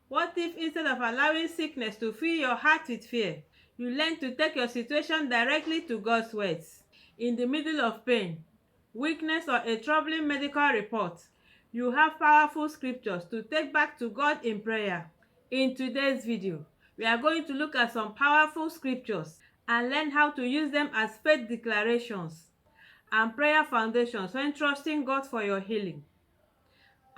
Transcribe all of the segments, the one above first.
What if instead of allowing sickness to fill your heart with fear, you learn to take your situation directly to God's words? In the middle of pain, weakness, or a troubling medical report, you have powerful scriptures to take back to God in prayer. In today's video, we are going to look at some powerful scriptures and learn how to use them as faith declarations and prayer foundations when trusting God for your healing.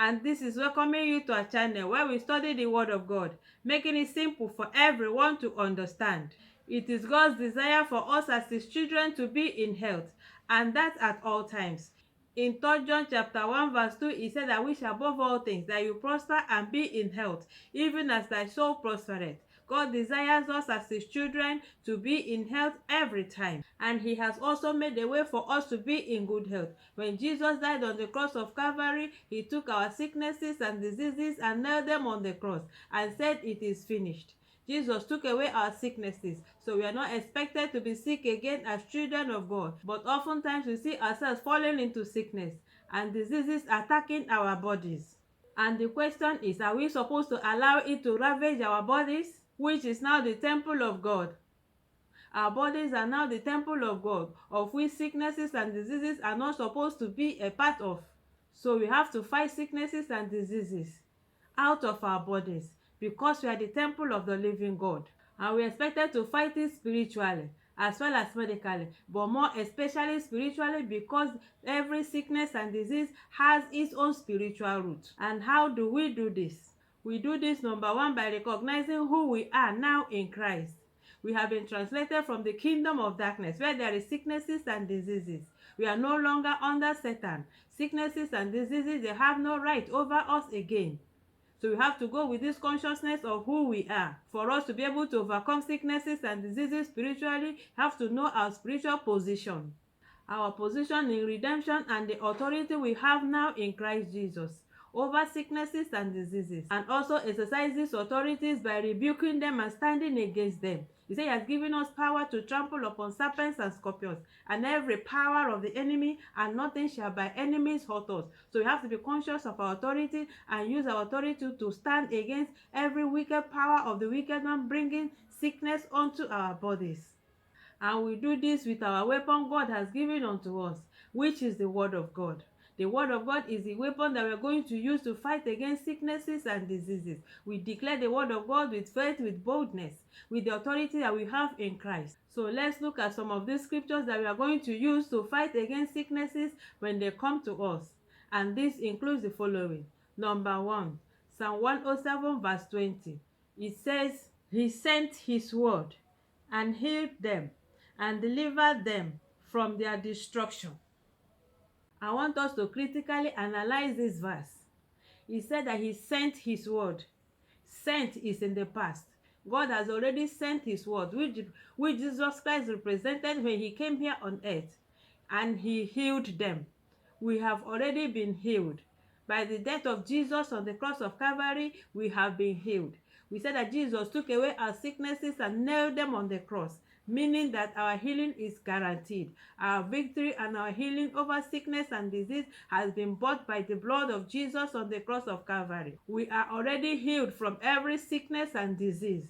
And this is welcoming you to our channel where we study the Word of God, making it simple for everyone to understand. It is God's desire for us as His children to be in health, and that at all times. In 3 John chapter 1 verse 2, He said, "I wish above all things that you prosper and be in health, even as thy soul prospereth." God desires us as His children to be in health every time. And He has also made a way for us to be in good health. When Jesus died on the cross of Calvary, He took our sicknesses and diseases and nailed them on the cross and said, "It is finished." Jesus took away our sicknesses, so we are not expected to be sick again as children of God. But oftentimes we see ourselves falling into sickness and diseases attacking our bodies. And the question is, are we supposed to allow it to ravage our bodies, which is now the temple of God? Our bodies are now the temple of God, of which sicknesses and diseases are not supposed to be a part of. So we have to fight sicknesses and diseases out of our bodies because we are the temple of the living God. And we are expected to fight it spiritually as well as medically, but more especially spiritually, because every sickness and disease has its own spiritual root. And how do we do this? We do this, number one, by recognizing who we are now in Christ. We have been translated from the kingdom of darkness, where there is sicknesses and diseases. We are no longer under Satan. Sicknesses and diseases, they have no right over us again. So we have to go with this consciousness of who we are. For us to be able to overcome sicknesses and diseases spiritually, we have to know our spiritual position. Our position in redemption and the authority we have now in Christ Jesus over sicknesses and diseases, and also exercise these authorities by rebuking them and standing against them. He said He has given us power to trample upon serpents and scorpions and every power of the enemy, and nothing shall by enemies hurt us. So we have to be conscious of our authority and use our authority to stand against every wicked power of the wicked one bringing sickness onto our bodies. And we do this with our weapon God has given unto us, which is the Word of God. The Word of God is the weapon that we are going to use to fight against sicknesses and diseases. We declare the Word of God with faith, with boldness, with the authority that we have in Christ. So let's look at some of these scriptures that we are going to use to fight against sicknesses when they come to us. And this includes the following. Number one, Psalm 107 verse 20. It says, "He sent His word and healed them and delivered them from their destruction." I want us to critically analyze this verse. He said that He sent His word. Sent is in the past. God has already sent His word, which Jesus Christ represented when He came here on earth, and He healed them. We have already been healed. By the death of Jesus on the cross of Calvary, we have been healed. We said that Jesus took away our sicknesses and nailed them on the cross, meaning that our healing is guaranteed. Our victory and our healing over sickness and disease has been bought by the blood of Jesus on the cross of Calvary. We are already healed from every sickness and disease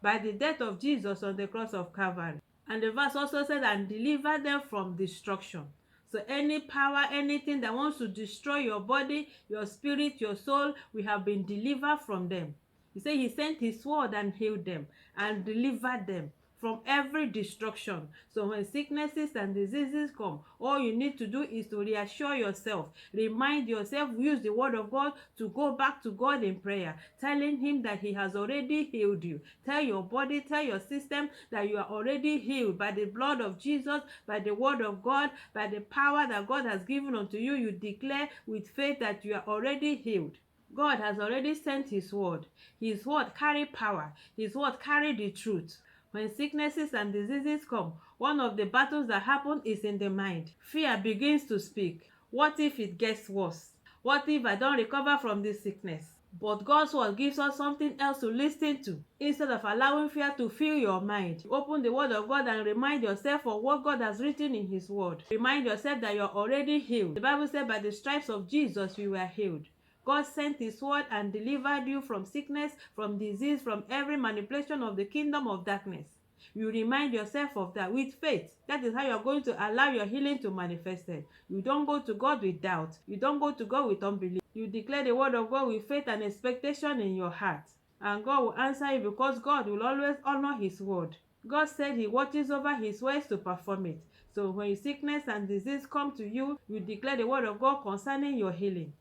by the death of Jesus on the cross of Calvary. And the verse also said, "And deliver them from destruction." So any power, anything that wants to destroy your body, your spirit, your soul, we have been delivered from them. He said He sent His word and healed them and delivered them from every destruction. So when sicknesses and diseases come, all you need to do is to reassure yourself, remind yourself, use the word of God to go back to God in prayer, telling Him that He has already healed you. Tell your body, tell your system that you are already healed by the blood of Jesus, by the word of God, by the power that God has given unto you. You declare with faith that you are already healed. God has already sent His word. His word carry power. His word carry the truth. When sicknesses and diseases come, one of the battles that happen is in the mind. Fear begins to speak. What if it gets worse? What if I don't recover from this sickness? But God's word gives us something else to listen to. Instead of allowing fear to fill your mind, open the word of God and remind yourself of what God has written in His word. Remind yourself that you're already healed. The Bible said by the stripes of Jesus we were healed. God sent his word and delivered you from sickness, from disease, from every manipulation of the kingdom of darkness. You remind yourself of that with faith. That is how you're going to allow your healing to manifest. You don't go to God with doubt. You don't go to God with unbelief. You declare the word of God with faith and expectation in your heart. And God will answer you, because God will always honor his word. God said he watches over his words to perform it. So when sickness and disease come to you, you declare the word of God concerning your healing.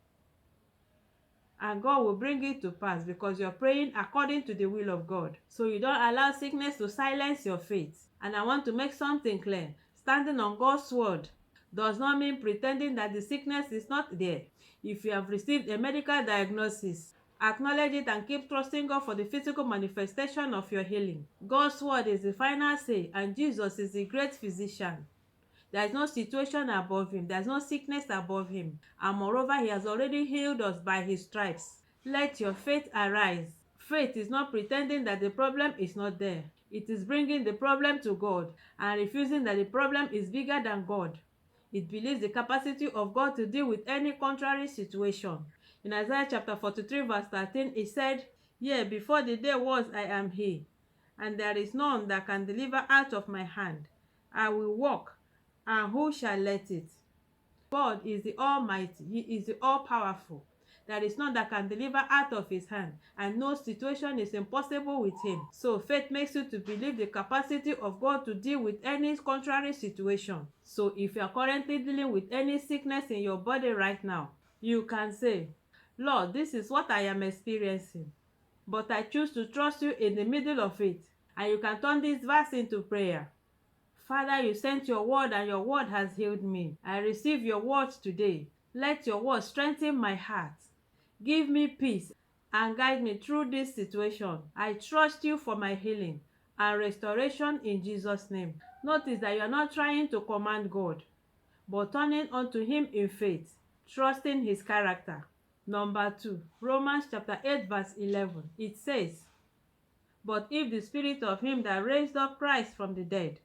And God will bring it to pass, because you're praying according to the will of God. So you don't allow sickness to silence your faith. And I want to make something clear. Standing on God's word does not mean pretending that the sickness is not there. If you have received a medical diagnosis, acknowledge it and keep trusting God for the physical manifestation of your healing. God's word is the final say, and Jesus is the great physician. There is no situation above him. There is no sickness above him. And moreover, he has already healed us by his stripes. Let your faith arise. Faith is not pretending that the problem is not there. It is bringing the problem to God and refusing that the problem is bigger than God. It believes the capacity of God to deal with any contrary situation. In Isaiah chapter 43 verse 13, it said, "Yea, before the day was, I am he, and there is none that can deliver out of my hand. I will walk, and who shall let it?" God is the Almighty. He is the all-powerful. There is none that can deliver out of his hand, and no situation is impossible with him. So faith makes you to believe the capacity of God to deal with any contrary situation. So if you are currently dealing with any sickness in your body right now, you can say, "Lord, this is what I am experiencing, but I choose to trust you in the middle of it." And you can turn this verse into prayer. Father, you sent your word and your word has healed me. I receive your words today. Let your word strengthen my heart. Give me peace and guide me through this situation. I trust you for my healing and restoration in Jesus' name. Notice that you are not trying to command God, but turning unto him in faith, trusting his character. Number 2, Romans chapter 8 verse 11. It says, "But if the spirit of him that raised up Christ from the dead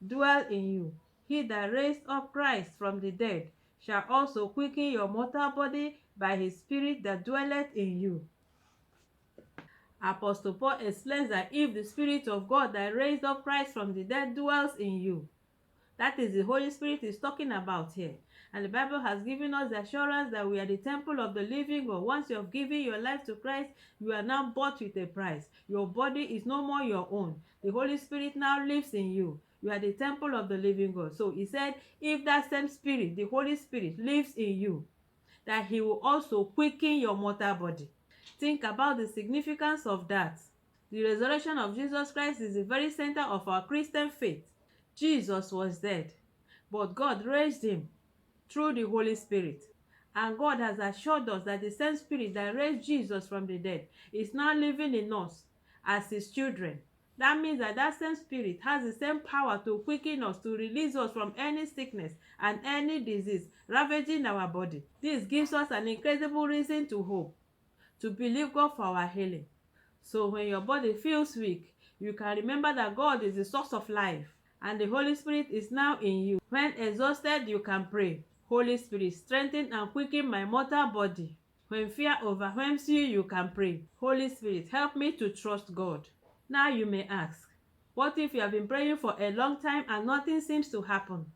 dwell in you, he that raised up Christ from the dead shall also quicken your mortal body by his spirit that dwelleth in you." Apostle Paul explains that if the spirit of God that raised up Christ from the dead dwells in you, that is the Holy Spirit is talking about here. And the Bible has given us the assurance that we are the temple of the living God. Once you have given your life to Christ, you are now bought with a price. Your body is no more your own. The Holy Spirit now lives in you. You are the temple of the living God. So he said, if that same spirit, the Holy Spirit, lives in you, that he will also quicken your mortal body. Think about the significance of that. The resurrection of Jesus Christ is the very center of our Christian faith. Jesus was dead, but God raised him through the Holy Spirit. And God has assured us that the same Spirit that raised Jesus from the dead is now living in us as his children. That means that that same Spirit has the same power to quicken us, to release us from any sickness and any disease ravaging our body. This gives us an incredible reason to hope, to believe God for our healing. So when your body feels weak, you can remember that God is the source of life, and the Holy Spirit is now in you. When exhausted, you can pray, "Holy Spirit, strengthen and quicken my mortal body." When fear overwhelms you, you can pray, "Holy Spirit, help me to trust God." Now you may ask, what if you have been praying for a long time and nothing seems to happen?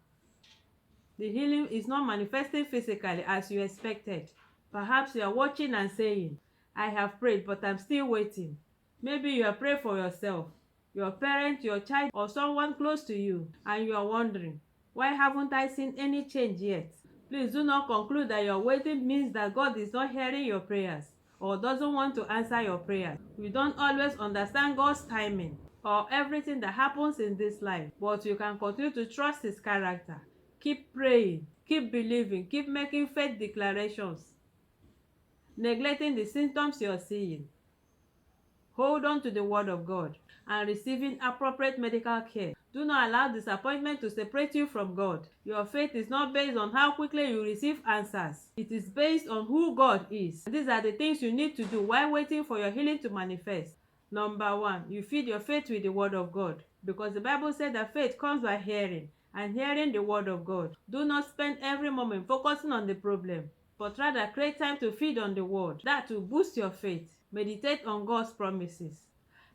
The healing is not manifesting physically as you expected. Perhaps you are watching and saying, "I have prayed, but I'm still waiting." Maybe you have prayed for yourself, your parent, your child, or someone close to you, and you are wondering, "Why haven't I seen any change yet?" Please do not conclude that your waiting means that God is not hearing your prayers or doesn't want to answer your prayers. We don't always understand God's timing or everything that happens in this life, but you can continue to trust his character. Keep praying, keep believing, keep making faith declarations, neglecting the symptoms you're seeing. Hold on to the word of God and receiving appropriate medical care. Do not allow disappointment to separate you from God. Your faith is not based on how quickly you receive answers. It is based on who God is. These are the things you need to do while waiting for your healing to manifest. Number 1, you feed your faith with the word of God, because the Bible said that faith comes by hearing, and hearing the word of God. Do not spend every moment focusing on the problem, but rather create time to feed on the word. That will boost your faith. Meditate on God's promises.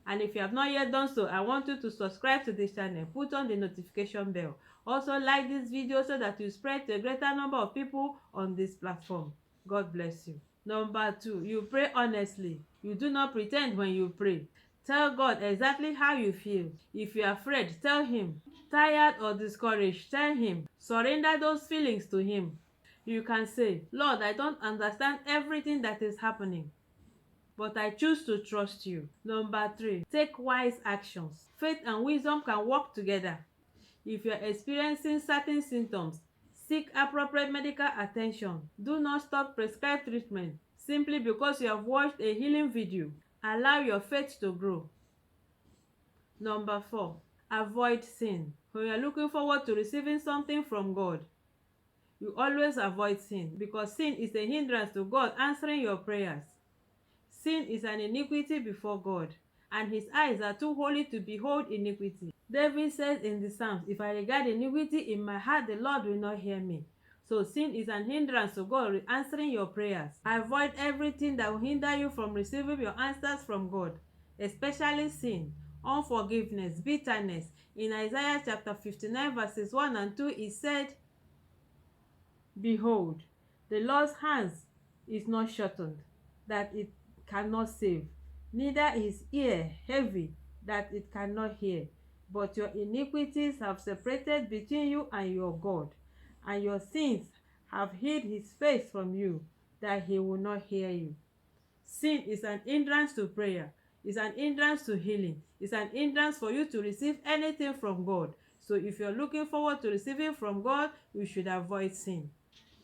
And if you have not yet done so, I want you to subscribe to this channel. Put on the notification bell. Also like this video so that you spread to a greater number of people on this platform. God bless you. Number 2, you pray honestly. You do not pretend when you pray. Tell God exactly how you feel. If you are afraid, tell him. Tired or discouraged, tell him. Surrender those feelings to him. You can say, Lord, I don't understand everything that is happening, but I choose to trust you. Number 3, take wise actions. Faith and wisdom can work together. If you are experiencing certain symptoms, seek appropriate medical attention. Do not stop prescribed treatment simply because you have watched a healing video. Allow your faith to grow. Number 4, avoid sin. When you are looking forward to receiving something from God, you always avoid sin, because sin is a hindrance to God answering your prayers. Sin is an iniquity before God, and his eyes are too holy to behold iniquity. David says in the Psalms, if I regard iniquity in my heart, the Lord will not hear me. So sin is an hindrance to God answering your prayers. Avoid everything that will hinder you from receiving your answers from God, especially sin, unforgiveness, bitterness. In Isaiah chapter 59 verses 1 and 2, it said, behold, the Lord's hands is not shortened, that it cannot save, neither his ear heavy, that it cannot hear. But your iniquities have separated between you and your God, and your sins have hid his face from you, that he will not hear you. Sin is an hindrance to prayer. It's an hindrance to healing. It's an hindrance for you to receive anything from God. So if you're looking forward to receiving from God, you should avoid sin.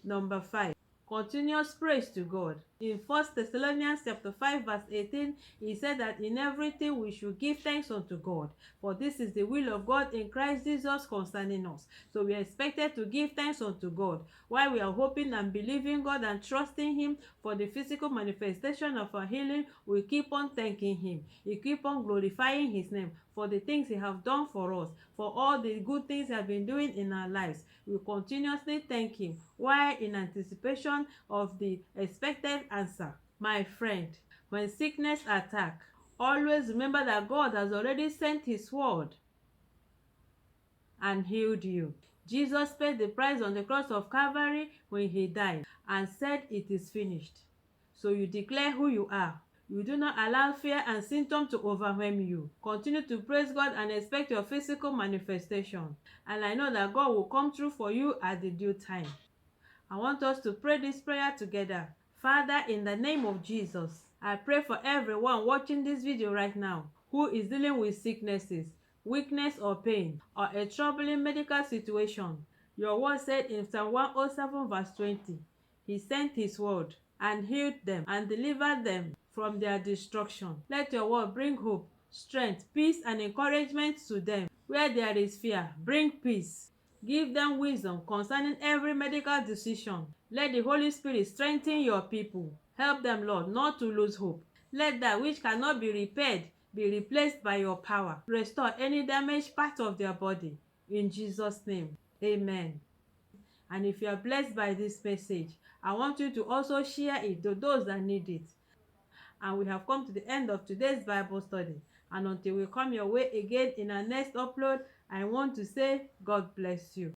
Number 5, continuous praise to God. In 1 Thessalonians chapter 5 verse 18, he said that in everything we should give thanks unto God, for this is the will of God in Christ Jesus concerning us. So we are expected to give thanks unto God while we are hoping and believing God and trusting him for the physical manifestation of our healing. We keep on thanking him. We keep on glorifying his name for the things he have done for us, for all the good things he has been doing in our lives. We continuously thank him while in anticipation of the expected answer. My friend, when sickness attack, always remember that God has already sent his word and healed you. Jesus paid the price on the cross of Calvary when he died and said it is finished. So you declare who you are. You do not allow fear and symptoms to overwhelm you. Continue to praise God and expect your physical manifestation. And I know that God will come through for you at the due time. I want us to pray this prayer together. Father, in the name of Jesus, I pray for everyone watching this video right now who is dealing with sicknesses, weakness or pain, or a troubling medical situation. Your word said in Psalm 107 verse 20, he sent his word and healed them and delivered them from their destruction. Let your word bring hope, strength, peace, and encouragement to them. Where there is fear, bring peace. Give them wisdom concerning every medical decision. Let the Holy Spirit strengthen your people. Help them, Lord, not to lose hope. Let that which cannot be repaired be replaced by your power. Restore any damaged part of their body. In Jesus' name, amen. And if you are blessed by this message, I want you to also share it to those that need it. And we have come to the end of today's Bible study. And until we come your way again in our next upload, I want to say God bless you.